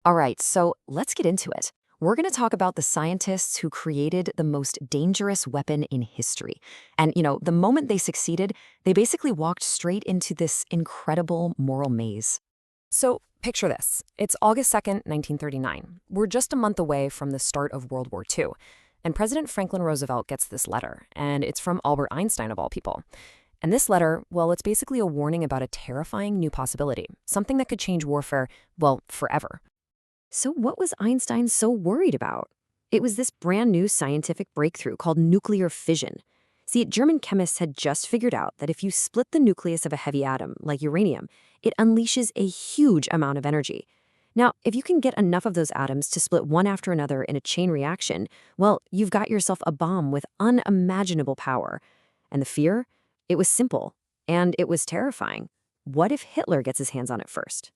All right, so let's get into it. We're going to talk about the scientists who created the most dangerous weapon in history. And, the moment they succeeded, they basically walked straight into this incredible moral maze. So, picture this. It's August 2nd, 1939. We're just a month away from the start of World War II. And President Franklin Roosevelt gets this letter, and it's from Albert Einstein, of all people. And this letter, well, it's basically a warning about a terrifying new possibility, something that could change warfare, well, forever. So what was Einstein so worried about? It was this brand new scientific breakthrough called nuclear fission. See, German chemists had just figured out that if you split the nucleus of a heavy atom, like uranium, it unleashes a huge amount of energy. Now, if you can get enough of those atoms to split one after another in a chain reaction, well, you've got yourself a bomb with unimaginable power. And the fear? It was simple, and it was terrifying. What if Hitler gets his hands on it first?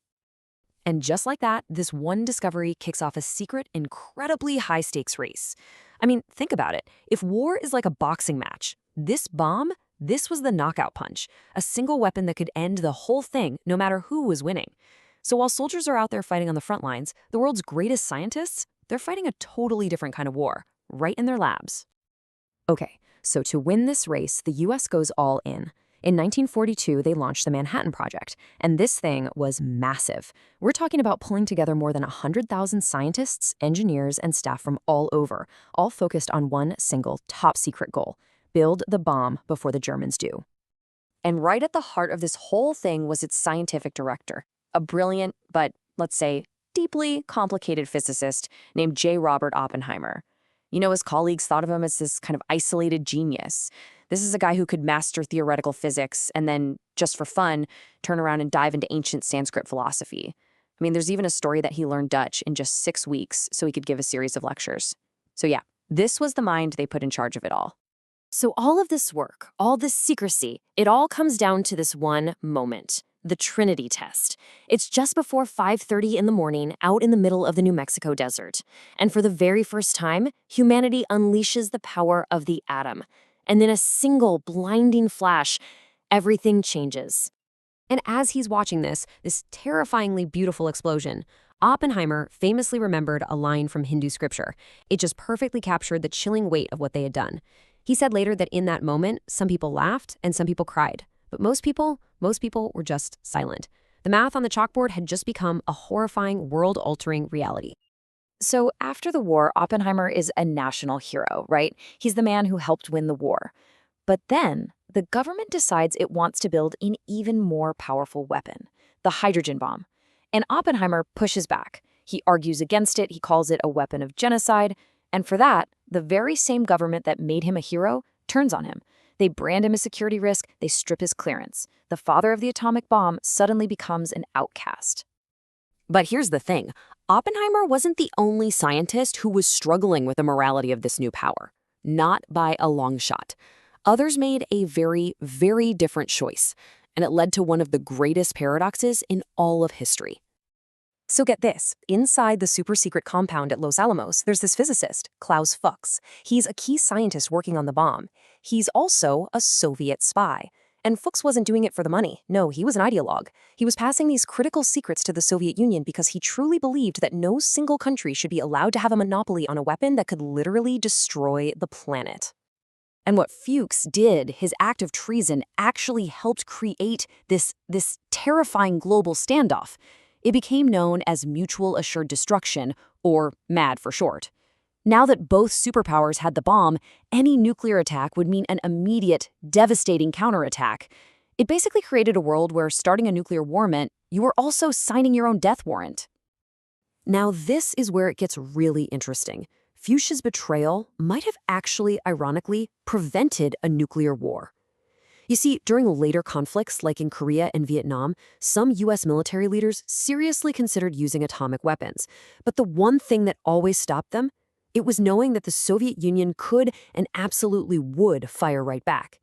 And just like that, this one discovery kicks off a secret, incredibly high-stakes race. I mean, think about it. If war is like a boxing match, this bomb, this was the knockout punch, a single weapon that could end the whole thing, no matter who was winning. So while soldiers are out there fighting on the front lines, the world's greatest scientists, they're fighting a totally different kind of war, right in their labs. Okay, so to win this race, the US goes all in. In 1942, they launched the Manhattan Project, and this thing was massive. We're talking about pulling together more than 100,000 scientists, engineers, and staff from all over, all focused on one single top-secret goal: build the bomb before the Germans do. And right at the heart of this whole thing was its scientific director, a brilliant, but let's say, deeply complicated physicist named J. Robert Oppenheimer. His colleagues thought of him as this kind of isolated genius. This is a guy who could master theoretical physics and then, just for fun, turn around and dive into ancient Sanskrit philosophy. I mean, there's even a story that he learned Dutch in just 6 weeks so he could give a series of lectures. So yeah, this was the mind they put in charge of it all. So all of this work, all this secrecy, it all comes down to this one moment, the Trinity Test. It's just before 5:30 in the morning out in the middle of the New Mexico desert. And for the very first time, humanity unleashes the power of the atom. And in a single blinding flash, everything changes. And as he's watching this terrifyingly beautiful explosion, Oppenheimer famously remembered a line from Hindu scripture. It just perfectly captured the chilling weight of what they had done. He said later that in that moment, some people laughed and some people cried. But most people were just silent. The math on the chalkboard had just become a horrifying, world-altering reality. So after the war, Oppenheimer is a national hero, right? He's the man who helped win the war. But then the government decides it wants to build an even more powerful weapon, the hydrogen bomb. And Oppenheimer pushes back. He argues against it. He calls it a weapon of genocide. And for that, the very same government that made him a hero turns on him. They brand him a security risk. They strip his clearance. The father of the atomic bomb suddenly becomes an outcast. But here's the thing. Oppenheimer wasn't the only scientist who was struggling with the morality of this new power. Not by a long shot. Others made a very, very different choice, and it led to one of the greatest paradoxes in all of history. So get this, inside the super-secret compound at Los Alamos, there's this physicist, Klaus Fuchs. He's a key scientist working on the bomb. He's also a Soviet spy. And Fuchs wasn't doing it for the money. No, he was an ideologue. He was passing these critical secrets to the Soviet Union because he truly believed that no single country should be allowed to have a monopoly on a weapon that could literally destroy the planet. And what Fuchs did, his act of treason, actually helped create this terrifying global standoff. It became known as mutual assured destruction, or MAD for short. Now that both superpowers had the bomb, any nuclear attack would mean an immediate, devastating counterattack. It basically created a world where starting a nuclear war meant you were also signing your own death warrant. Now this is where it gets really interesting. Fuchs's betrayal might have actually, ironically, prevented a nuclear war. You see, during later conflicts, like in Korea and Vietnam, some U.S. military leaders seriously considered using atomic weapons. But the one thing that always stopped them, it was knowing that the Soviet Union could and absolutely would fire right back.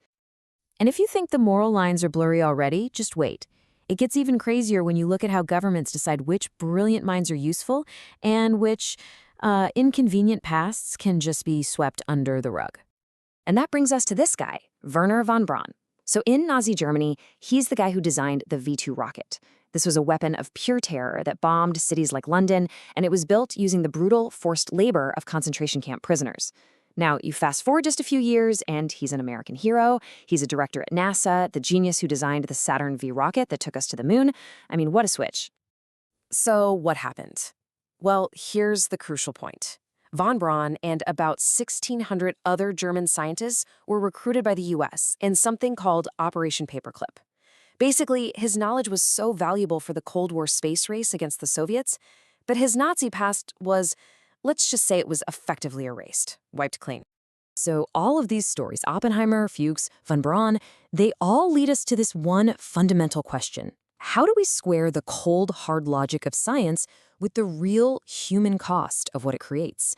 And if you think the moral lines are blurry already, just wait. It gets even crazier when you look at how governments decide which brilliant minds are useful and which inconvenient pasts can just be swept under the rug. And that brings us to this guy, Wernher von Braun. So in Nazi Germany, he's the guy who designed the V-2 rocket. This was a weapon of pure terror that bombed cities like London, and it was built using the brutal, forced labor of concentration camp prisoners. Now, you fast forward just a few years, and he's an American hero. He's a director at NASA, the genius who designed the Saturn V rocket that took us to the moon. I mean, what a switch. So what happened? Well, here's the crucial point. Von Braun and about 1,600 other German scientists were recruited by the US in something called Operation Paperclip. Basically, his knowledge was so valuable for the Cold War space race against the Soviets, but his Nazi past was, let's just say it was effectively erased, wiped clean. So all of these stories, Oppenheimer, Fuchs, von Braun, they all lead us to this one fundamental question. How do we square the cold, hard logic of science with the real human cost of what it creates?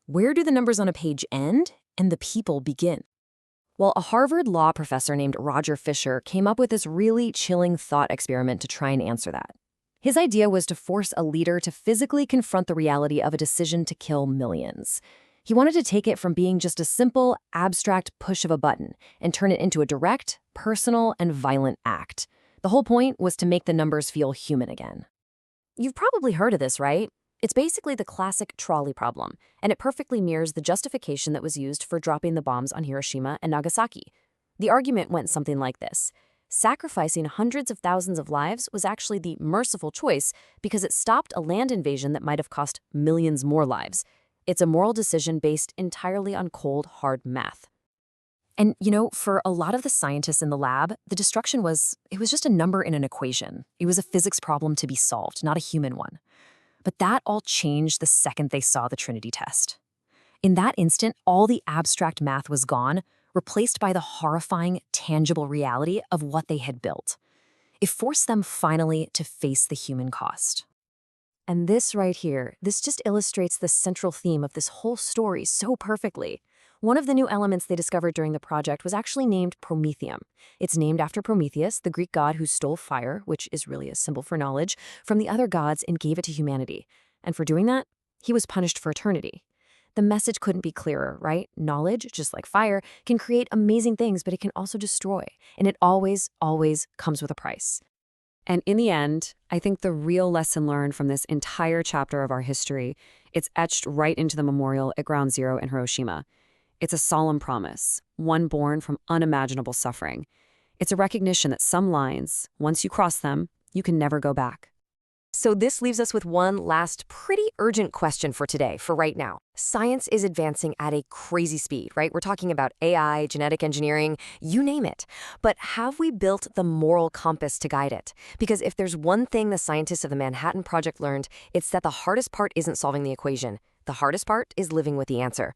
Where do the numbers on a page end and the people begin? Well, a Harvard law professor named Roger Fisher came up with this really chilling thought experiment to try and answer that. His idea was to force a leader to physically confront the reality of a decision to kill millions. He wanted to take it from being just a simple, abstract push of a button and turn it into a direct, personal, and violent act. The whole point was to make the numbers feel human again. You've probably heard of this, right? It's basically the classic trolley problem, and it perfectly mirrors the justification that was used for dropping the bombs on Hiroshima and Nagasaki. The argument went something like this. Sacrificing hundreds of thousands of lives was actually the merciful choice because it stopped a land invasion that might have cost millions more lives. It's a moral decision based entirely on cold, hard math. And, for a lot of the scientists in the lab, the destruction was just a number in an equation. It was a physics problem to be solved, not a human one. But that all changed the second they saw the Trinity Test. In that instant, all the abstract math was gone, replaced by the horrifying, tangible reality of what they had built. It forced them finally to face the human cost. And this right here, this just illustrates the central theme of this whole story so perfectly. One of the new elements they discovered during the project was actually named Prometheum. It's named after Prometheus, the Greek god who stole fire, which is really a symbol for knowledge, from the other gods and gave it to humanity. And for doing that, he was punished for eternity. The message couldn't be clearer, right? Knowledge, just like fire, can create amazing things, but it can also destroy. And it always, always comes with a price. And in the end, I think the real lesson learned from this entire chapter of our history, it's etched right into the memorial at Ground Zero in Hiroshima. It's a solemn promise, one born from unimaginable suffering. It's a recognition that some lines, once you cross them, you can never go back. So this leaves us with one last pretty urgent question for today, for right now. Science is advancing at a crazy speed, right? We're talking about AI, genetic engineering, you name it. But have we built the moral compass to guide it? Because if there's one thing the scientists of the Manhattan Project learned, it's that the hardest part isn't solving the equation. The hardest part is living with the answer.